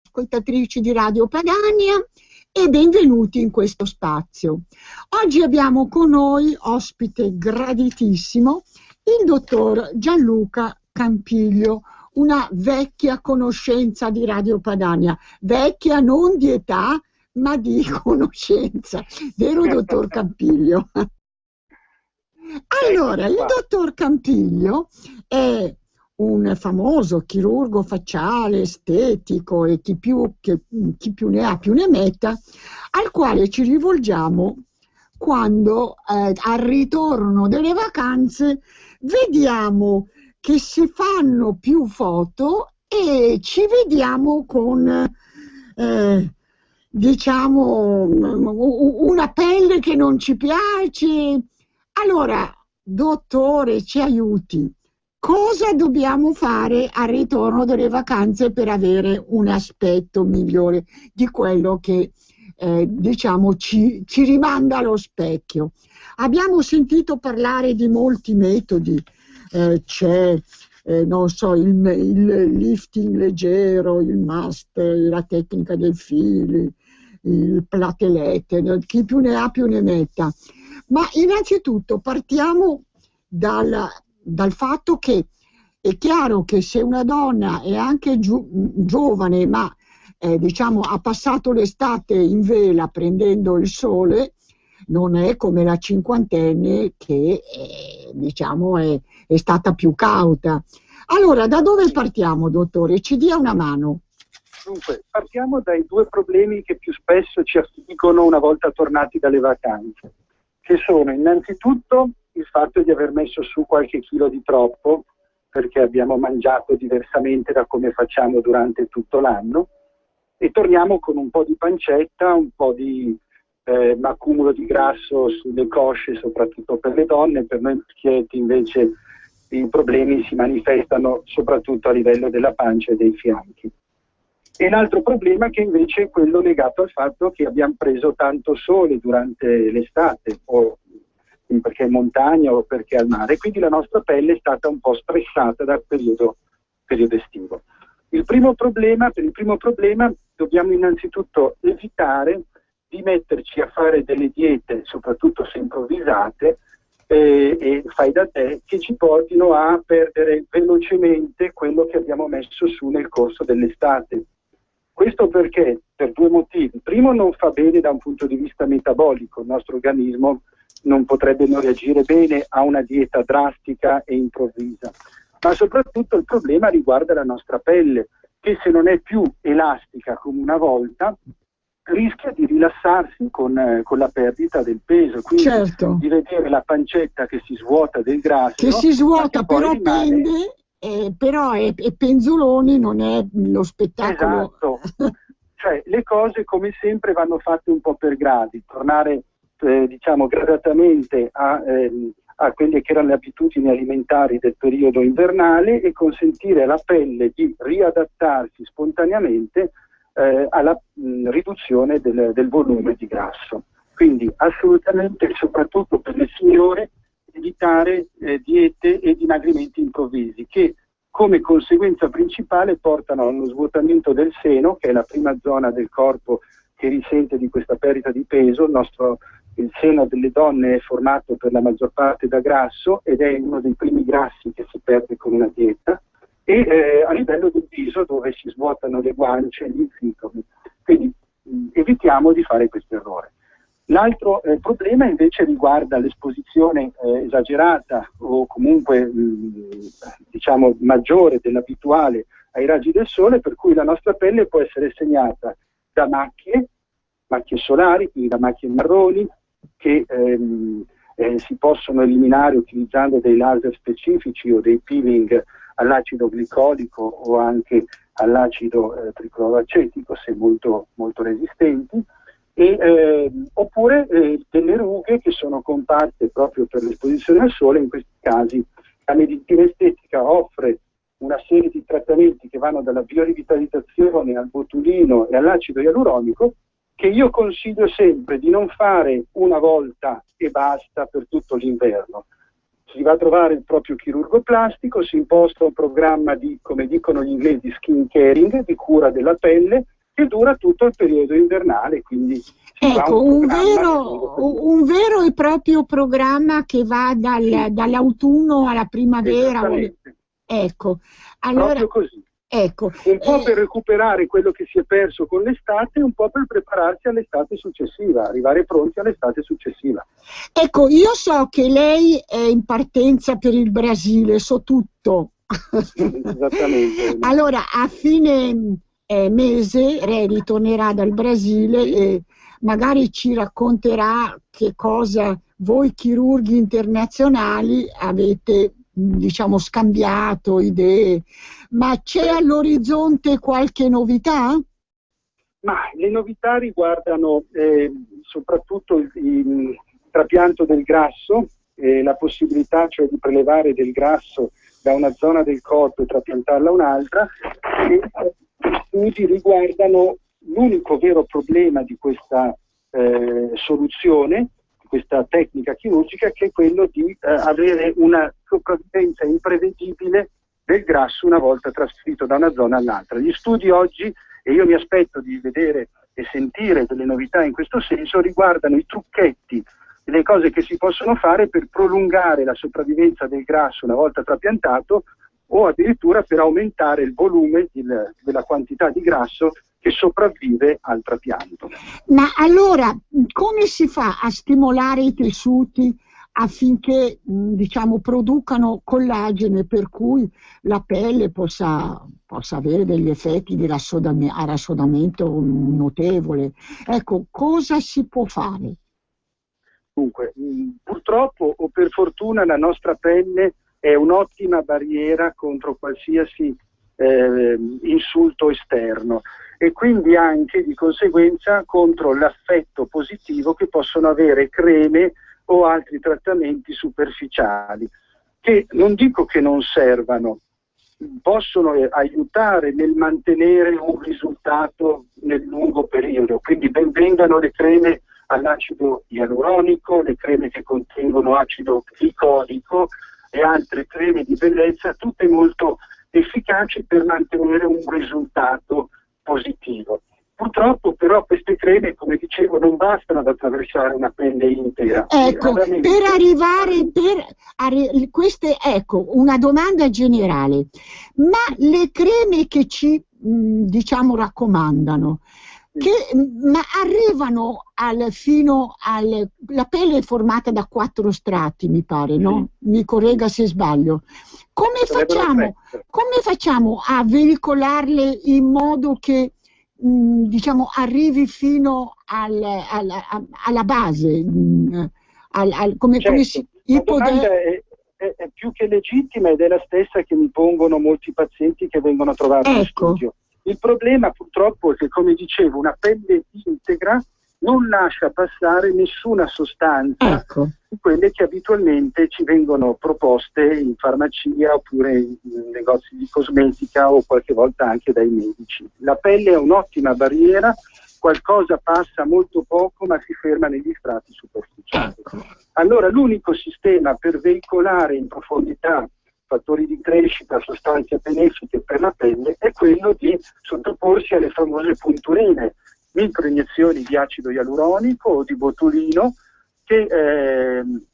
ascoltatrici di Radio Padania e benvenuti in questo spazio. Oggi abbiamo con noi ospite graditissimo il dottor Gianluca Campiglio, una vecchia conoscenza di Radio Padania, vecchia non di età ma di conoscenza, vero dottor Campiglio? Allora, il dottor Campiglio è un famoso chirurgo facciale, estetico e chi più ne ha più ne metta, al quale ci rivolgiamo quando al ritorno delle vacanze vediamo che si fanno più foto e ci vediamo con diciamo una pelle che non ci piace. Allora, dottore, ci aiuti. Cosa dobbiamo fare al ritorno delle vacanze per avere un aspetto migliore di quello che diciamo ci rimanda allo specchio? Abbiamo sentito parlare di molti metodi, c'è non so, il lifting leggero, il must, la tecnica dei fili, il platelette, chi più ne ha più ne metta. Ma innanzitutto partiamo dal fatto che è chiaro che se una donna è anche giovane, ma diciamo ha passato l'estate in vela prendendo il sole, non è come la cinquantenne che diciamo è stata più cauta. Allora, da dove partiamo, dottore? Ci dia una mano. Dunque, partiamo dai due problemi che più spesso ci affliggono una volta tornati dalle vacanze, che sono innanzitutto il fatto di aver messo su qualche chilo di troppo, perché abbiamo mangiato diversamente da come facciamo durante tutto l'anno, e torniamo con un po' di pancetta, un po' di accumulo di grasso sulle cosce, soprattutto per le donne. Per noi maschietti invece i problemi si manifestano soprattutto a livello della pancia e dei fianchi. E l'altro problema che invece è quello legato al fatto che abbiamo preso tanto sole durante l'estate, o perché è in montagna o perché è al mare, quindi la nostra pelle è stata un po' stressata dal periodo estivo. Per il primo problema dobbiamo innanzitutto evitare di metterci a fare delle diete, soprattutto se improvvisate, e fai da te, che ci portino a perdere velocemente quello che abbiamo messo su nel corso dell'estate. Questo perché? Per due motivi. Primo, non fa bene da un punto di vista metabolico, il nostro organismo non potrebbe non reagire bene a una dieta drastica e improvvisa, ma soprattutto il problema riguarda la nostra pelle, che se non è più elastica come una volta, rischia di rilassarsi con la perdita del peso, quindi certo, di vedere la pancetta che si svuota del grasso. Che si svuota, però pende, però è penzoloni, non è lo spettacolo. Esatto, cioè le cose come sempre vanno fatte un po' per gradi, tornare diciamo gradatamente a quelle che erano le abitudini alimentari del periodo invernale e consentire alla pelle di riadattarsi spontaneamente alla riduzione del volume di grasso. Quindi assolutamente, soprattutto per le signore, evitare diete e dimagrimenti improvvisi che come conseguenza principale portano allo svuotamento del seno, che è la prima zona del corpo che risente di questa perdita di peso. Il seno delle donne è formato per la maggior parte da grasso ed è uno dei primi grassi che si perde con una dieta, e a livello del viso, dove si svuotano le guance e gli infitomi. Quindi evitiamo di fare questo errore. L'altro problema invece riguarda l'esposizione esagerata o comunque diciamo maggiore dell'abituale ai raggi del sole, per cui la nostra pelle può essere segnata da macchie solari, quindi da macchie marroni, che si possono eliminare utilizzando dei laser specifici o dei peeling all'acido glicolico o anche all'acido tricloroacetico, se molto, molto resistenti, oppure delle rughe che sono comparse proprio per l'esposizione al sole. In questi casi la medicina estetica offre una serie di trattamenti che vanno dalla biorivitalizzazione al botulino e all'acido ialuronico, che io consiglio sempre di non fare una volta e basta per tutto l'inverno. Si va a trovare il proprio chirurgo plastico, si imposta un programma di, come dicono gli inglesi, skin caring, di cura della pelle, che dura tutto il periodo invernale, quindi ecco, un vero e proprio programma che va dall'autunno alla primavera. Ecco, allora, proprio così. Ecco, un po' per recuperare quello che si è perso con l'estate, un po' per prepararsi all'estate successiva, arrivare pronti all'estate successiva. Ecco, io so che lei è in partenza per il Brasile, so tutto. Esattamente. Allora, a fine mese ritornerà dal Brasile e magari ci racconterà che cosa voi chirurghi internazionali avete, diciamo, scambiato idee, ma c'è all'orizzonte qualche novità? Ma le novità riguardano soprattutto il trapianto del grasso, la possibilità cioè di prelevare del grasso da una zona del corpo e trapiantarla a un'altra, e gli studi riguardano l'unico vero problema di questa soluzione, questa tecnica chirurgica, che è quello di avere una sopravvivenza imprevedibile del grasso una volta trasferito da una zona all'altra. Gli studi oggi, e io mi aspetto di vedere e sentire delle novità in questo senso, riguardano i trucchetti, le cose che si possono fare per prolungare la sopravvivenza del grasso una volta trapiantato, o addirittura per aumentare il volume della quantità di grasso che sopravvive al trapianto. Ma allora, come si fa a stimolare i tessuti affinché, diciamo, producano collagene, per cui la pelle possa avere degli effetti di rassodamento notevole? Ecco, cosa si può fare? Dunque, purtroppo o per fortuna la nostra pelle è un'ottima barriera contro qualsiasi insulto esterno, e quindi anche di conseguenza contro l'affetto positivo che possono avere creme o altri trattamenti superficiali, che non dico che non servano, possono aiutare nel mantenere un risultato nel lungo periodo. Quindi ben vengano le creme all'acido ialuronico, le creme che contengono acido glicolico e altre creme di bellezza, tutte molto efficaci per mantenere un risultato positivo. Purtroppo però queste creme, come dicevo, non bastano ad attraversare una pelle intera. Ecco, per arrivare queste, ecco, una domanda generale, ma le creme che ci diciamo raccomandano, ma arrivano la pelle è formata da 4 strati, mi pare, no? Mi corregga se sbaglio. Come facciamo a veicolarle in modo che diciamo arrivi fino alla base? La domanda è più che legittima ed è la stessa che mi pongono molti pazienti che vengono trovati in studio. Il problema purtroppo è che, come dicevo, una pelle integra non lascia passare nessuna sostanza di quelle che abitualmente ci vengono proposte in farmacia oppure in negozi di cosmetica o qualche volta anche dai medici. La pelle è un'ottima barriera, qualcosa passa molto poco ma si ferma negli strati superficiali. Allora l'unico sistema per veicolare in profondità fattori di crescita, sostanze benefiche per la pelle, è quello di sottoporsi alle famose punturine, microiniezioni di acido ialuronico o di botulino, che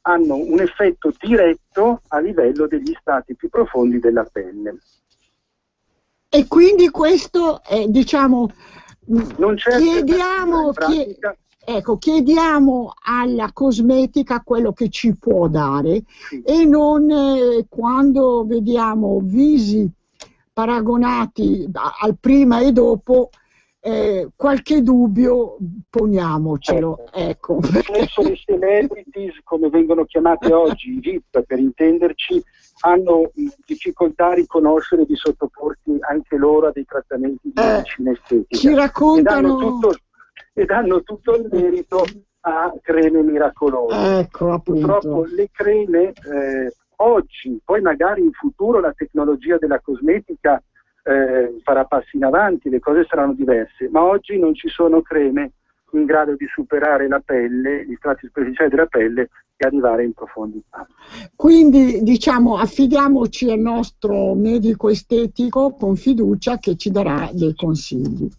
hanno un effetto diretto a livello degli strati più profondi della pelle. E quindi questo è, diciamo, non c'è chiediamo alla cosmetica quello che ci può dare, e non quando vediamo visi paragonati al prima e dopo, qualche dubbio poniamocelo. Ecco. Spesso le celebrities, come vengono chiamate oggi, i VIP per intenderci, hanno difficoltà a riconoscere di sottoporsi anche loro a dei trattamenti di medicina estetica. Ci raccontano... E danno tutto il merito a creme miracolose. Ecco, purtroppo le creme oggi, poi magari in futuro la tecnologia della cosmetica farà passi in avanti, le cose saranno diverse, ma oggi non ci sono creme in grado di superare la pelle, gli strati superficiali della pelle e arrivare in profondità. Quindi diciamo affidiamoci al nostro medico estetico con fiducia che ci darà dei consigli.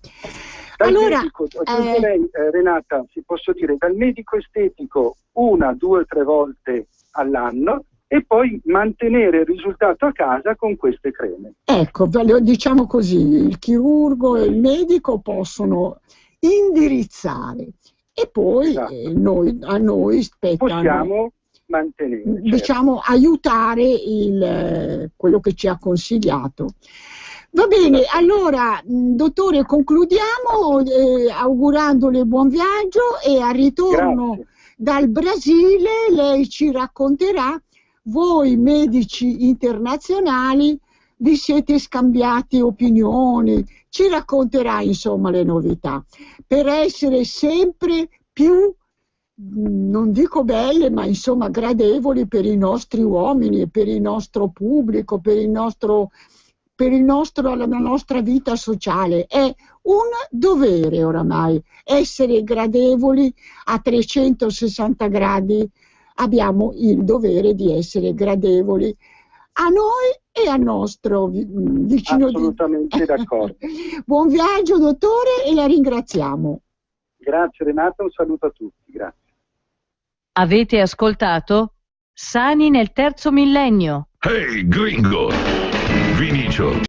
Dal Allora, medico, aggiungerei, Renata, si posso dire, dal medico estetico 1, 2, 3 volte all'anno e poi mantenere il risultato a casa con queste creme. ecco, diciamo così, il chirurgo e il medico possono indirizzare e poi Esatto. a noi spettano, Possiamo mantenere, diciamo, aiutare quello che ci ha consigliato. Va bene, allora, dottore, concludiamo augurandole buon viaggio e al ritorno Grazie. dal Brasile lei ci racconterà, voi medici internazionali vi siete scambiati opinioni, ci racconterà insomma le novità, per essere sempre più, non dico belle, ma insomma gradevoli per i nostri uomini e per il nostro pubblico, la nostra vita sociale. È un dovere oramai essere gradevoli a 360 gradi, abbiamo il dovere di essere gradevoli a noi e al nostro vicino. Assolutamente d'accordo. Buon viaggio dottore e la ringraziamo. Grazie Renata, un saluto a tutti, grazie. Avete ascoltato Sani nel terzo millennio. Hey gringo, Vinicio.